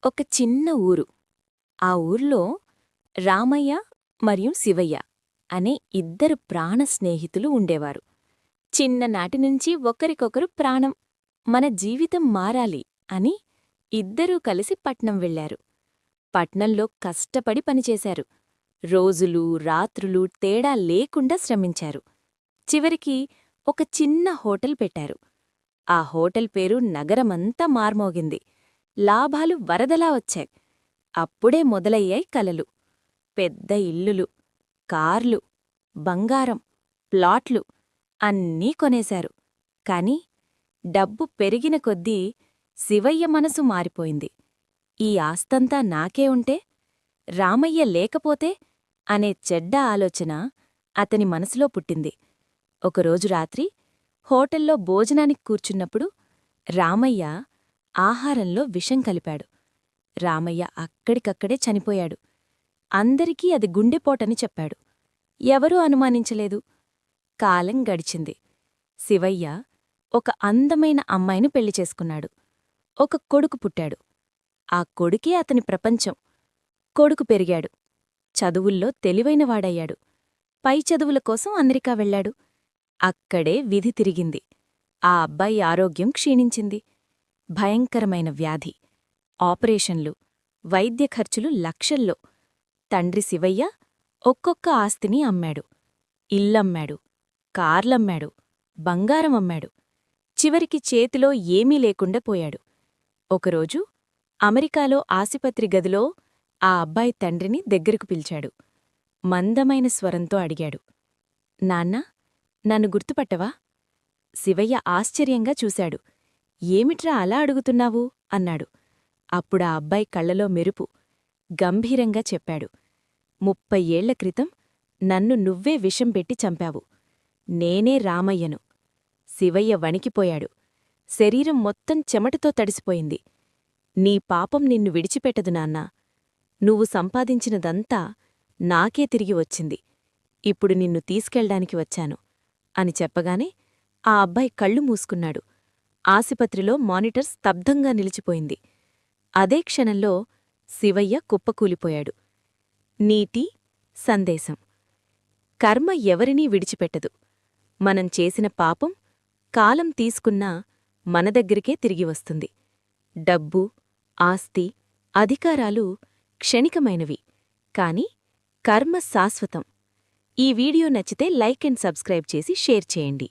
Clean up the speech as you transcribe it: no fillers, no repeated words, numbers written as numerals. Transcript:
ఒక చిన్న ఊరు. ఆ ఊర్లో రామయ్య మరియు శివయ్య అనే ఇద్దరు ప్రాణ స్నేహితులు ఉండేవారు. చిన్ననాటినుంచి ఒకరికొకరు ప్రాణం. మన జీవితం మారాలి అని ఇద్దరూ కలిసి పట్నం వెళ్లారు. పట్నంలో కష్టపడి పనిచేశారు. రోజులు రాత్రులు తేడా లేకుండా శ్రమించారు. చివరికి ఒక చిన్న హోటల్ పెట్టారు. ఆ హోటల్ పేరు నగరమంతా మార్మోగింది. లాభాలు వరదలా వచ్చాయి. అప్పుడే మొదలయ్యాయి కలలు. పెద్ద ఇల్లులు, కార్లు, బంగారం, ప్లాట్లు అన్నీ కొనేశారు. కాని డబ్బు పెరిగిన కొద్దీ శివయ్య మనసు మారిపోయింది. ఈ ఆస్తంతా నాకే ఉంటే, రామయ్య లేకపోతే అనే చెడ్డ ఆలోచన అతని మనసులో పుట్టింది. ఒకరోజు రాత్రి హోటల్లో భోజనానికి కూర్చున్నప్పుడు రామయ్య ఆహారంలో విషం కలిపాడు. రామయ్య అక్కడికక్కడే చనిపోయాడు. అందరికీ అది గుండెపోటని చెప్పాడు. ఎవరూ అనుమానించలేదు. కాలం గడిచింది. శివయ్య ఒక అందమైన అమ్మాయిని పెళ్లి చేసుకున్నాడు. ఒక కొడుకు పుట్టాడు. ఆ కొడుకే అతని ప్రపంచం. కొడుకు పెరిగాడు. చదువుల్లో తెలివైనవాడయ్యాడు. పై చదువుల కోసం అమెరికా వెళ్లాడు. అక్కడే విధి తిరిగింది. ఆ అబ్బాయి ఆరోగ్యం క్షీణించింది. భయంకరమైన వ్యాధి, ఆపరేషన్లు, వైద్య ఖర్చులు లక్షల్లో. తండ్రి శివయ్య ఒక్కొక్క ఆస్తిని అమ్మాడు. ఇల్లమ్మాడు, కార్లమ్మాడు, బంగారం అమ్మాడు. చివరికి చేతిలో ఏమీ లేకుండా పోయాడు. ఒకరోజు అమెరికాలో ఆసుపత్రి గదిలో ఆ అబ్బాయి తండ్రిని దగ్గరకు పిలిచాడు. మందమైన స్వరంతో అడిగాడు, నాన్నా, నన్ను గుర్తుపట్టవా? శివయ్య ఆశ్చర్యంగా చూశాడు. ఏమిట్రా అలా అడుగుతున్నావు అన్నాడు. అప్పుడా అబ్బాయి కళ్లలో మెరుపు. గంభీరంగా చెప్పాడు, 30 ఏళ్ల క్రితం నన్ను నువ్వే విషం పెట్టి చంపావు. నేనే రామయ్యను. శివయ్య వణికిపోయాడు. శరీరం మొత్తం చెమటతో తడిసిపోయింది. నీ పాపం నిన్ను విడిచిపెట్టదు నాన్నా. నువ్వు సంపాదించినదంతా నాకే తిరిగి వచ్చింది. ఇప్పుడు నిన్ను తీసుకెళ్డానికి వచ్చాను అని చెప్పగానే ఆ అబ్బాయి కళ్ళు మూసుకున్నాడు. ఆసుపత్రిలో మానిటర్ స్తబ్దంగా నిలిచిపోయింది. అదే క్షణంలో శివయ్య కుప్పకూలిపోయాడు. నీటి సందేశం: కర్మ ఎవరినీ విడిచిపెట్టదు. మనం చేసిన పాపం కాలం తీసుకున్నా మన దగ్గరికే తిరిగి వస్తుంది. డబ్బు, ఆస్తి, అధికారాలు క్షణికమైనవి, కాని కర్మ శాశ్వతం. ఈ వీడియో నచ్చితే లైక్ అండ్ సబ్స్క్రైబ్ చేసి షేర్ చేయండి.